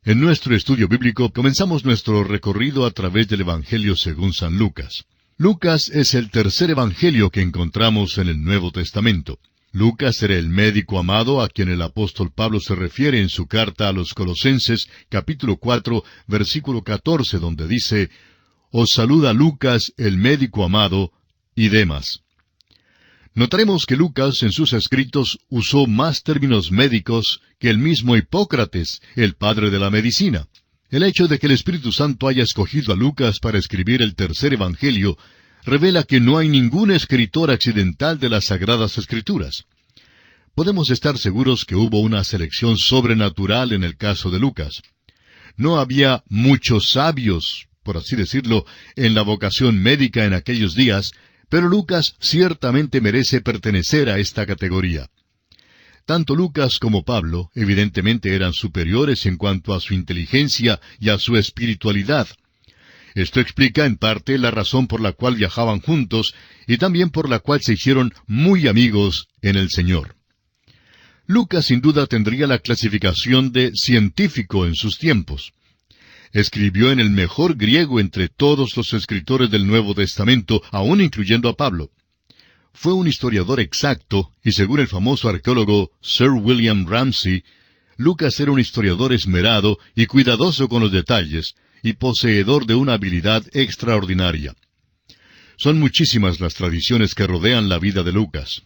En nuestro estudio bíblico comenzamos nuestro recorrido a través del Evangelio según San Lucas. Lucas es el tercer evangelio que encontramos en el Nuevo Testamento. Lucas era el médico amado a quien el apóstol Pablo se refiere en su carta a los Colosenses, capítulo 4, versículo 14, donde dice: «Os saluda Lucas, el médico amado, y Demas». Notaremos que Lucas en sus escritos usó más términos médicos que el mismo Hipócrates, el padre de la medicina. El hecho de que el Espíritu Santo haya escogido a Lucas para escribir el tercer evangelio revela que no hay ningún escritor accidental de las Sagradas Escrituras. Podemos estar seguros que hubo una selección sobrenatural en el caso de Lucas. No había muchos sabios, por así decirlo, en la vocación médica en aquellos días, pero Lucas ciertamente merece pertenecer a esta categoría. Tanto Lucas como Pablo evidentemente eran superiores en cuanto a su inteligencia y a su espiritualidad. Esto explica en parte la razón por la cual viajaban juntos y también por la cual se hicieron muy amigos en el Señor. Lucas sin duda tendría la clasificación de científico en sus tiempos. Escribió en el mejor griego entre todos los escritores del Nuevo Testamento, aun incluyendo a Pablo. Fue un historiador exacto, y según el famoso arqueólogo Sir William Ramsay, Lucas era un historiador esmerado y cuidadoso con los detalles, y poseedor de una habilidad extraordinaria. Son muchísimas las tradiciones que rodean la vida de Lucas.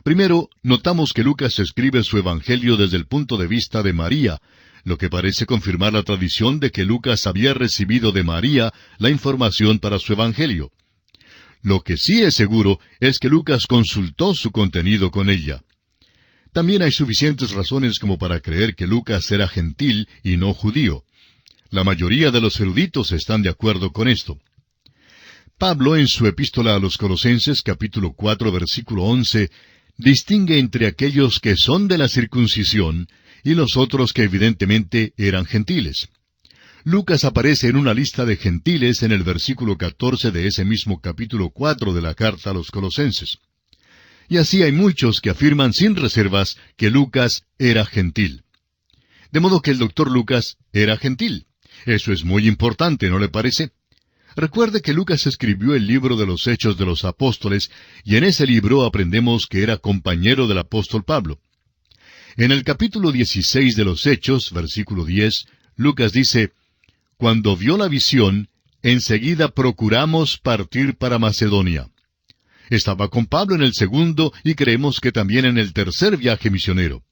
Primero, notamos que Lucas escribe su evangelio desde el punto de vista de María, lo que parece confirmar la tradición de que Lucas había recibido de María la información para su evangelio. Lo que sí es seguro es que Lucas consultó su contenido con ella. También hay suficientes razones como para creer que Lucas era gentil y no judío. La mayoría de los eruditos están de acuerdo con esto. Pablo, en su epístola a los Colosenses, capítulo 4, versículo 11, distingue entre aquellos que son de la circuncisión y los otros que evidentemente eran gentiles. Lucas aparece en una lista de gentiles en el versículo 14 de ese mismo capítulo 4 de la carta a los Colosenses. Y así hay muchos que afirman sin reservas que Lucas era gentil. De modo que el doctor Lucas era gentil. Eso es muy importante, ¿no le parece? Recuerde que Lucas escribió el libro de los Hechos de los Apóstoles, y en ese libro aprendemos que era compañero del apóstol Pablo. En el capítulo 16 de los Hechos, versículo 10, Lucas dice: «Cuando vio la visión, enseguida procuramos partir para Macedonia». Estaba con Pablo en el segundo y creemos que también en el tercer viaje misionero.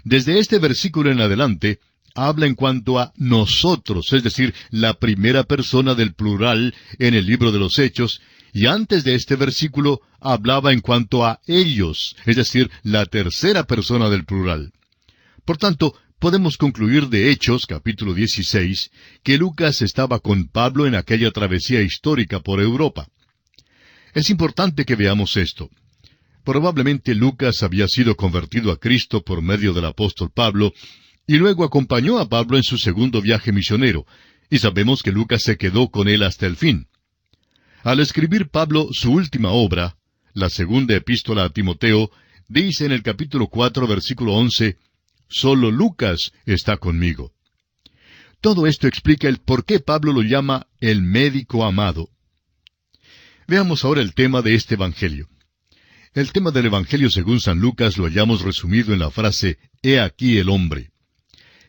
Desde este versículo en adelante, habla en cuanto a nosotros, es decir, la primera persona del plural en el libro de los Hechos, y antes de este versículo hablaba en cuanto a ellos, es decir, la tercera persona del plural. Por tanto, podemos concluir de Hechos, capítulo 16, que Lucas estaba con Pablo en aquella travesía histórica por Europa. Es importante que veamos esto. Probablemente Lucas había sido convertido a Cristo por medio del apóstol Pablo, y luego acompañó a Pablo en su segundo viaje misionero, y sabemos que Lucas se quedó con él hasta el fin. Al escribir Pablo su última obra, la segunda epístola a Timoteo, dice en el capítulo 4, versículo 11, «Solo Lucas está conmigo». Todo esto explica el por qué Pablo lo llama el médico amado. Veamos ahora el tema de este evangelio. El tema del evangelio según San Lucas lo hallamos resumido en la frase, «He aquí el hombre».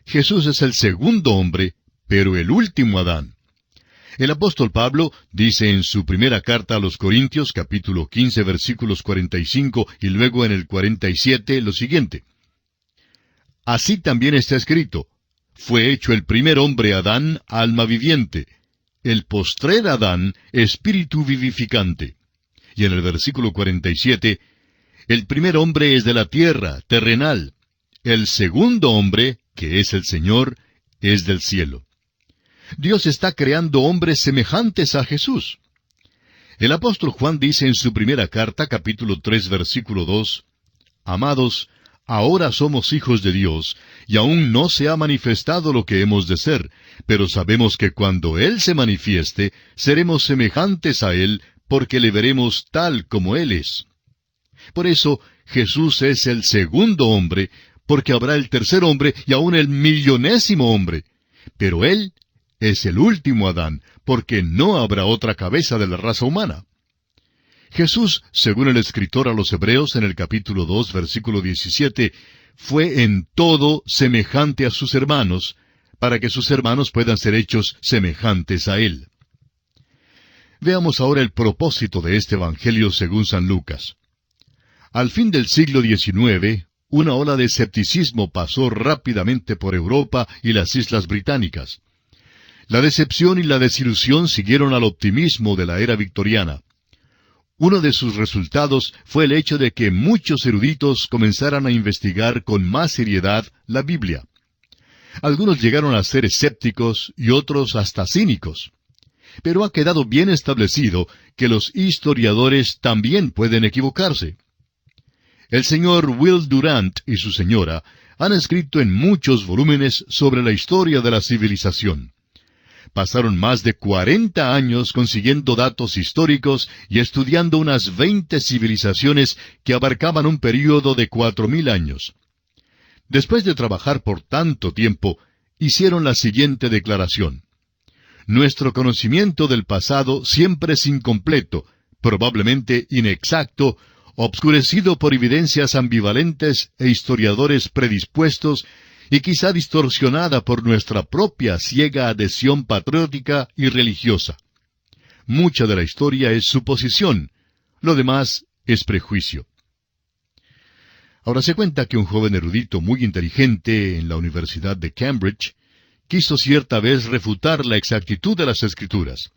Jesús es el segundo hombre, pero el último Adán. El apóstol Pablo dice en su primera carta a los Corintios, capítulo 15, versículos 45 y luego en el 47, lo siguiente: «Así también está escrito, fue hecho el primer hombre Adán, alma viviente, el postrer Adán, espíritu vivificante». Y en el versículo 47, «El primer hombre es de la tierra, terrenal, el segundo hombre, que es el Señor, es del cielo». Dios está creando hombres semejantes a Jesús. El apóstol Juan dice en su primera carta, capítulo 3, versículo 2, «Amados, ahora somos hijos de Dios, y aún no se ha manifestado lo que hemos de ser, pero sabemos que cuando Él se manifieste, seremos semejantes a Él, porque le veremos tal como Él es». Por eso, Jesús es el segundo hombre, porque habrá el tercer hombre y aún el millonésimo hombre. pero Él es el último Adán, porque no habrá otra cabeza de la raza humana. Jesús, según el escritor a los Hebreos en el capítulo 2, versículo 17, fue en todo semejante a sus hermanos, para que sus hermanos puedan ser hechos semejantes a Él. Veamos ahora el propósito de este Evangelio según San Lucas. Al fin del siglo XIX, una ola de escepticismo pasó rápidamente por Europa y las Islas Británicas. La decepción y la desilusión siguieron al optimismo de la era victoriana. Uno de sus resultados fue el hecho de que muchos eruditos comenzaran a investigar con más seriedad la Biblia. Algunos llegaron a ser escépticos y otros hasta cínicos. Pero ha quedado bien establecido que los historiadores también pueden equivocarse. El señor Will Durant y su señora han escrito en muchos volúmenes sobre la historia de la civilización. Pasaron más de 40 años consiguiendo datos históricos y estudiando unas 20 civilizaciones que abarcaban un período de 4.000 años. Después de trabajar por tanto tiempo, hicieron la siguiente declaración. Nuestro conocimiento del pasado siempre es incompleto, probablemente inexacto, obscurecido por evidencias ambivalentes e historiadores predispuestos, y quizá distorsionada por nuestra propia ciega adhesión patriótica y religiosa. Mucha de la historia es suposición, lo demás es prejuicio. Ahora se cuenta que un joven erudito muy inteligente en la Universidad de Cambridge quiso cierta vez refutar la exactitud de las Escrituras.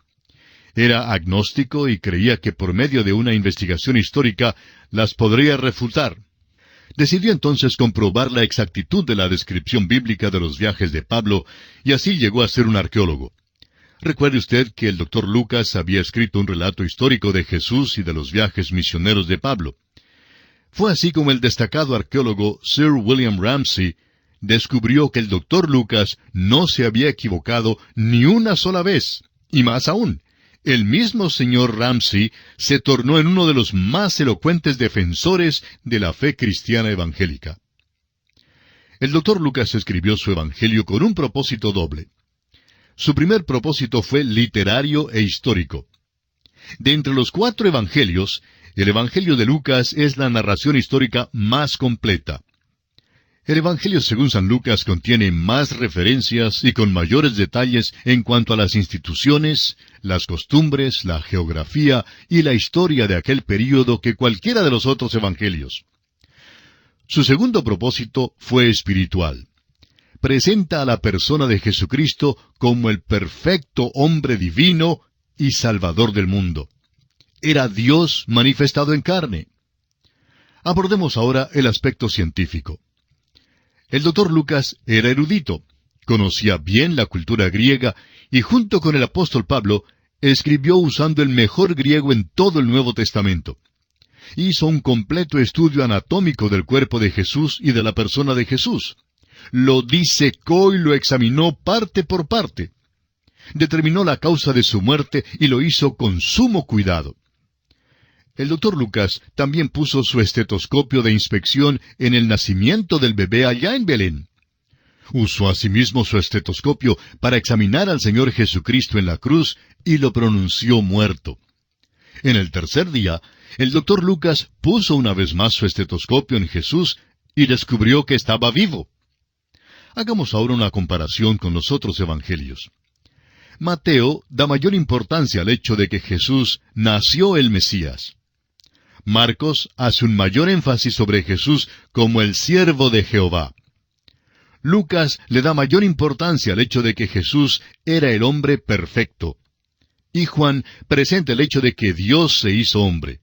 Era agnóstico y creía que por medio de una investigación histórica las podría refutar. Decidió entonces comprobar la exactitud de la descripción bíblica de los viajes de Pablo, y así llegó a ser un arqueólogo. Recuerde usted que el Dr. Lucas había escrito un relato histórico de Jesús y de los viajes misioneros de Pablo. Fue así como el destacado arqueólogo Sir William Ramsay descubrió que el Dr. Lucas no se había equivocado ni una sola vez, y más aún, el mismo señor Ramsay se tornó en uno de los más elocuentes defensores de la fe cristiana evangélica. El Dr. Lucas escribió su evangelio con un propósito doble. Su primer propósito fue literario e histórico. De entre los 4 evangelios, el Evangelio de Lucas es la narración histórica más completa. El Evangelio según San Lucas contiene más referencias y con mayores detalles en cuanto a las instituciones, las costumbres, la geografía y la historia de aquel período que cualquiera de los otros evangelios. Su segundo propósito fue espiritual. Presenta a la persona de Jesucristo como el perfecto hombre divino y salvador del mundo. Era Dios manifestado en carne. Abordemos ahora el aspecto científico. El Dr. Lucas era erudito, conocía bien la cultura griega y junto con el apóstol Pablo escribió usando el mejor griego en todo el Nuevo Testamento. Hizo un completo estudio anatómico del cuerpo de Jesús y de la persona de Jesús. Lo disecó y lo examinó parte por parte. Determinó la causa de su muerte y lo hizo con sumo cuidado. El Dr. Lucas también puso su estetoscopio de inspección en el nacimiento del bebé allá en Belén. Usó asimismo su estetoscopio para examinar al Señor Jesucristo en la cruz y lo pronunció muerto. En el tercer día, el Dr. Lucas puso una vez más su estetoscopio en Jesús y descubrió que estaba vivo. Hagamos ahora una comparación con los otros evangelios. Mateo da mayor importancia al hecho de que Jesús nació el Mesías. Marcos hace un mayor énfasis sobre Jesús como el siervo de Jehová. Lucas le da mayor importancia al hecho de que Jesús era el hombre perfecto. Y Juan presenta el hecho de que Dios se hizo hombre.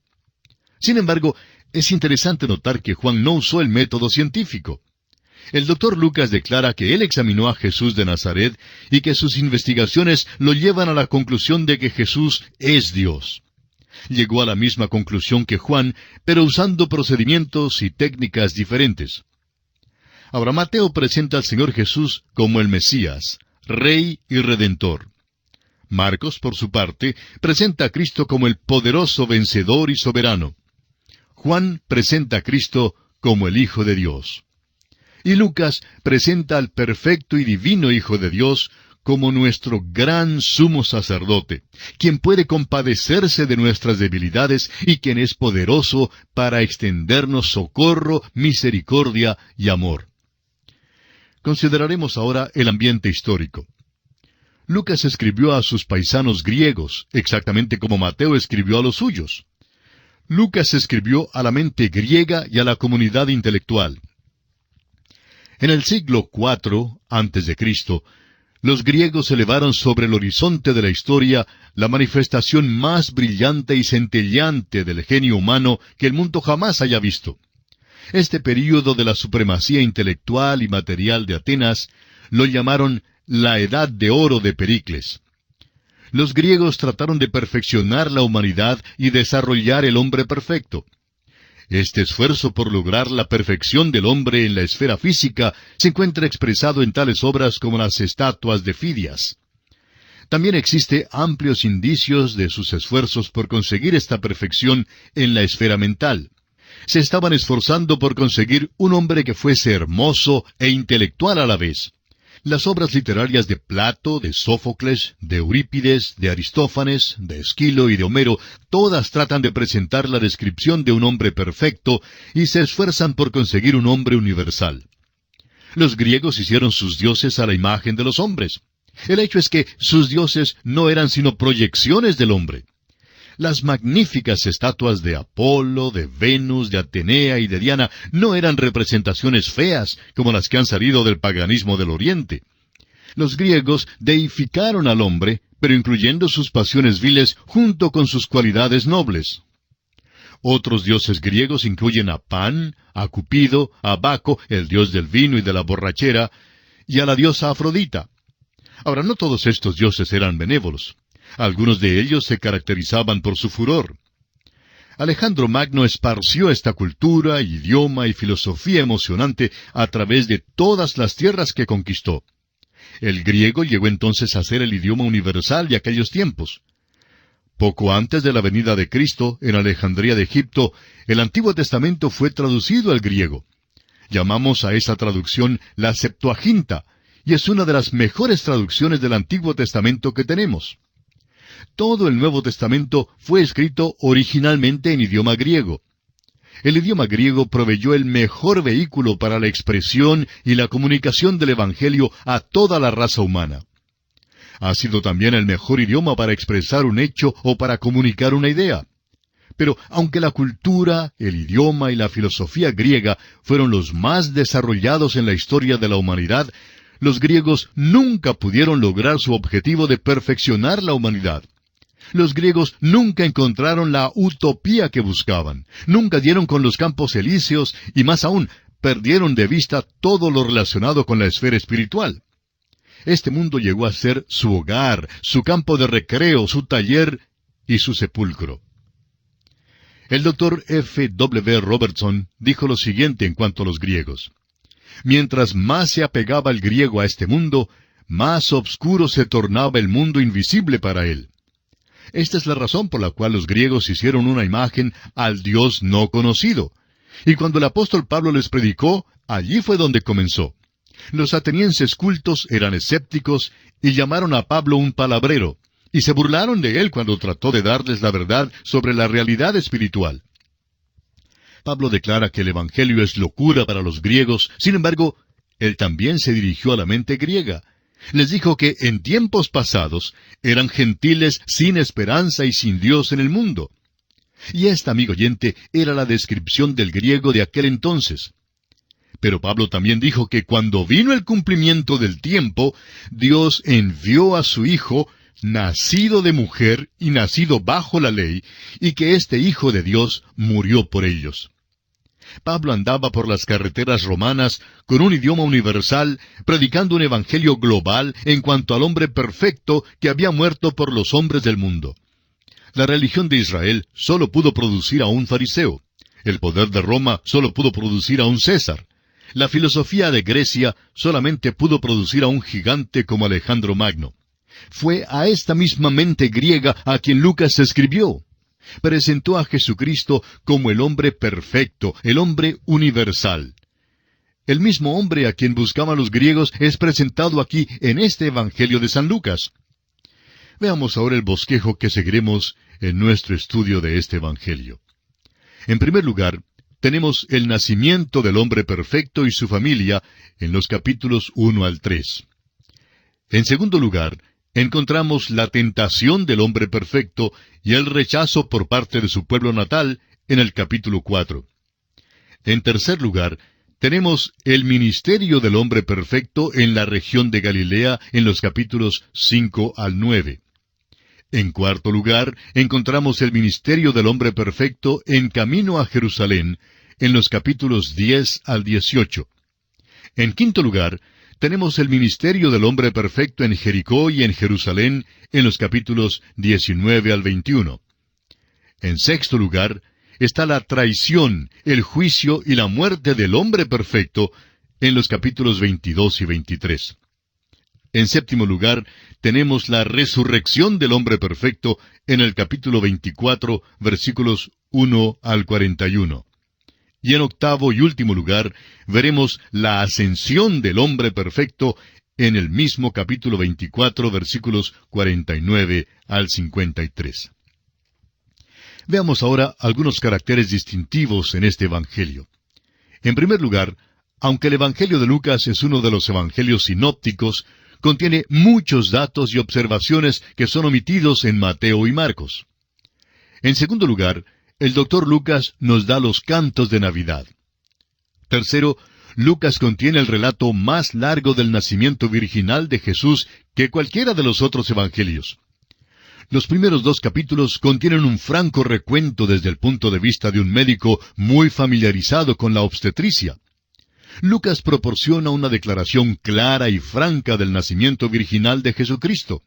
Sin embargo, es interesante notar que Juan no usó el método científico. El Dr. Lucas declara que él examinó a Jesús de Nazaret y que sus investigaciones lo llevan a la conclusión de que Jesús es Dios. Llegó a la misma conclusión que Juan, pero usando procedimientos y técnicas diferentes. Ahora Mateo presenta al Señor Jesús como el Mesías, Rey y Redentor. Marcos, por su parte, presenta a Cristo como el poderoso vencedor y soberano. Juan presenta a Cristo como el Hijo de Dios. Y Lucas presenta al perfecto y divino Hijo de Dios como nuestro gran sumo sacerdote, quien puede compadecerse de nuestras debilidades y quien es poderoso para extendernos socorro, misericordia y amor. Consideraremos ahora el ambiente histórico. Lucas escribió a sus paisanos griegos, exactamente como Mateo escribió a los suyos. Lucas escribió a la mente griega y a la comunidad intelectual. En el siglo IV a.C., los griegos elevaron sobre el horizonte de la historia la manifestación más brillante y centelleante del genio humano que el mundo jamás haya visto. Este período de la supremacía intelectual y material de Atenas lo llamaron la Edad de Oro de Pericles. Los griegos trataron de perfeccionar la humanidad y desarrollar el hombre perfecto. Este esfuerzo por lograr la perfección del hombre en la esfera física se encuentra expresado en tales obras como las estatuas de Fidias. También existe amplios indicios de sus esfuerzos por conseguir esta perfección en la esfera mental. Se estaban esforzando por conseguir un hombre que fuese hermoso e intelectual a la vez. Las obras literarias de Plato, de Sófocles, de Eurípides, de Aristófanes, de Esquilo y de Homero, todas tratan de presentar la descripción de un hombre perfecto y se esfuerzan por conseguir un hombre universal. Los griegos hicieron sus dioses a la imagen de los hombres. El hecho es que sus dioses no eran sino proyecciones del hombre. Las magníficas estatuas de Apolo, de Venus, de Atenea y de Diana no eran representaciones feas como las que han salido del paganismo del Oriente. Los griegos deificaron al hombre, pero incluyendo sus pasiones viles junto con sus cualidades nobles. Otros dioses griegos incluyen a Pan, a Cupido, a Baco, el dios del vino y de la borrachera, y a la diosa Afrodita. Ahora, no todos estos dioses eran benévolos. Algunos de ellos se caracterizaban por su furor. Alejandro Magno esparció esta cultura, idioma y filosofía emocionante a través de todas las tierras que conquistó. El griego llegó entonces a ser el idioma universal de aquellos tiempos. Poco antes de la venida de Cristo, en Alejandría de Egipto, el Antiguo Testamento fue traducido al griego. Llamamos a esa traducción la Septuaginta, y es una de las mejores traducciones del Antiguo Testamento que tenemos. Todo el Nuevo Testamento fue escrito originalmente en idioma griego. El idioma griego proveyó el mejor vehículo para la expresión y la comunicación del Evangelio a toda la raza humana. Ha sido también el mejor idioma para expresar un hecho o para comunicar una idea. Pero aunque la cultura, el idioma y la filosofía griega fueron los más desarrollados en la historia de la humanidad, los griegos nunca pudieron lograr su objetivo de perfeccionar la humanidad. Los griegos nunca encontraron la utopía que buscaban, nunca dieron con los campos elíseos y más aún, perdieron de vista todo lo relacionado con la esfera espiritual. Este mundo llegó a ser su hogar, su campo de recreo, su taller y su sepulcro. El doctor F. W. Robertson dijo lo siguiente en cuanto a los griegos. Mientras más se apegaba el griego a este mundo, más oscuro se tornaba el mundo invisible para él. Esta es la razón por la cual los griegos hicieron una imagen al Dios no conocido. Y cuando el apóstol Pablo les predicó, allí fue donde comenzó. Los atenienses cultos eran escépticos y llamaron a Pablo un palabrero, y se burlaron de él cuando trató de darles la verdad sobre la realidad espiritual. Pablo declara que el Evangelio es locura para los griegos, sin embargo, él también se dirigió a la mente griega. Les dijo que en tiempos pasados eran gentiles sin esperanza y sin Dios en el mundo. Y esta, amigo oyente, era la descripción del griego de aquel entonces. Pero Pablo también dijo que cuando vino el cumplimiento del tiempo, Dios envió a su Hijo, nacido de mujer y nacido bajo la ley, y que este Hijo de Dios murió por ellos. Pablo andaba por las carreteras romanas con un idioma universal, predicando un evangelio global en cuanto al hombre perfecto que había muerto por los hombres del mundo. La religión de Israel solo pudo producir a un fariseo. El poder de Roma solo pudo producir a un César. La filosofía de Grecia solamente pudo producir a un gigante como Alejandro Magno. Fue a esta misma mente griega a quien Lucas escribió. Presentó a Jesucristo como el hombre perfecto, el hombre universal. El mismo hombre a quien buscaban los griegos es presentado aquí en este Evangelio de San Lucas. Veamos ahora el bosquejo que seguiremos en nuestro estudio de este Evangelio. En primer lugar, tenemos el nacimiento del hombre perfecto y su familia en los capítulos 1 al 3. En segundo lugar, encontramos la tentación del hombre perfecto y el rechazo por parte de su pueblo natal en el capítulo 4. En tercer lugar, tenemos el ministerio del hombre perfecto en la región de Galilea en los capítulos 5 al 9. En cuarto lugar, encontramos el ministerio del hombre perfecto en camino a Jerusalén en los capítulos 10 al 18. En quinto lugar, tenemos el ministerio del hombre perfecto en Jericó y en Jerusalén en los capítulos 19 al 21. En sexto lugar, está la traición, el juicio y la muerte del hombre perfecto en los capítulos 22 y 23. En séptimo lugar, tenemos la resurrección del hombre perfecto en el capítulo 24, versículos 1 al 41. Y en octavo y último lugar, veremos la ascensión del hombre perfecto en el mismo capítulo 24, versículos 49 al 53. Veamos ahora algunos caracteres distintivos en este Evangelio. En primer lugar, aunque el Evangelio de Lucas es uno de los evangelios sinópticos, contiene muchos datos y observaciones que son omitidos en Mateo y Marcos. En segundo lugar, el Dr. Lucas nos da los cantos de Navidad. Tercero, Lucas contiene el relato más largo del nacimiento virginal de Jesús que cualquiera de los otros evangelios. Los primeros 2 capítulos contienen un franco recuento desde el punto de vista de un médico muy familiarizado con la obstetricia. Lucas proporciona una declaración clara y franca del nacimiento virginal de Jesucristo.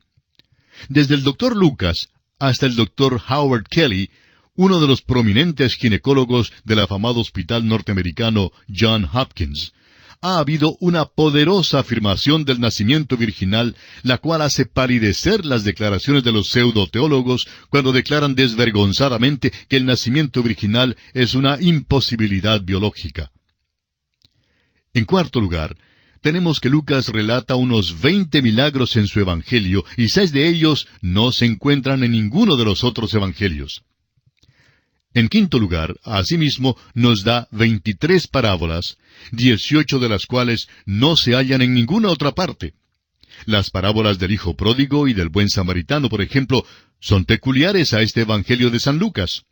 Desde el Dr. Lucas hasta el Dr. Howard Kelly, uno de los prominentes ginecólogos del afamado hospital norteamericano John Hopkins, ha habido una poderosa afirmación del nacimiento virginal, la cual hace palidecer las declaraciones de los pseudoteólogos cuando declaran desvergonzadamente que el nacimiento virginal es una imposibilidad biológica. En cuarto lugar, tenemos que Lucas relata unos 20 milagros en su evangelio, y 6 de ellos no se encuentran en ninguno de los otros evangelios. En quinto lugar, asimismo, nos da 23 parábolas, 18 de las cuales no se hallan en ninguna otra parte. Las parábolas del hijo pródigo y del buen samaritano, por ejemplo, son peculiares a este evangelio de San Lucas.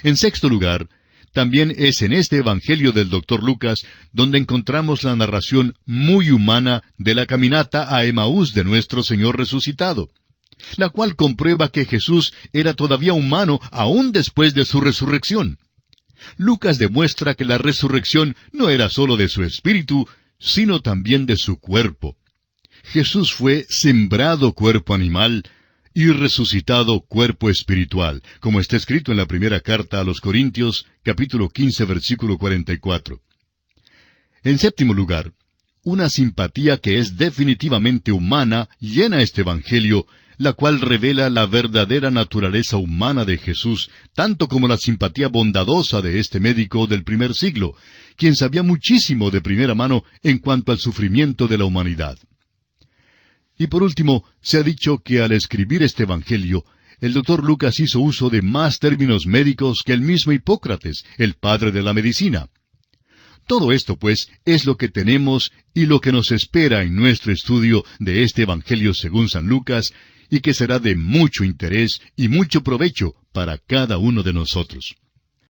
En sexto lugar, también es en este evangelio del Dr. Lucas donde encontramos la narración muy humana de la caminata a Emaús de nuestro Señor resucitado, la cual comprueba que Jesús era todavía humano aún después de su resurrección. Lucas demuestra que la resurrección no era sólo de su espíritu, sino también de su cuerpo. Jesús fue sembrado cuerpo animal y resucitado cuerpo espiritual, como está escrito en la primera carta a los Corintios, capítulo 15, versículo 44. En séptimo lugar, una simpatía que es definitivamente humana llena este evangelio, la cual revela la verdadera naturaleza humana de Jesús, tanto como la simpatía bondadosa de este médico del primer siglo, quien sabía muchísimo de primera mano en cuanto al sufrimiento de la humanidad. Y por último, se ha dicho que al escribir este evangelio, el Dr. Lucas hizo uso de más términos médicos que el mismo Hipócrates, el padre de la medicina. Todo esto, pues, es lo que tenemos y lo que nos espera en nuestro estudio de este evangelio según San Lucas, y que será de mucho interés y mucho provecho para cada uno de nosotros.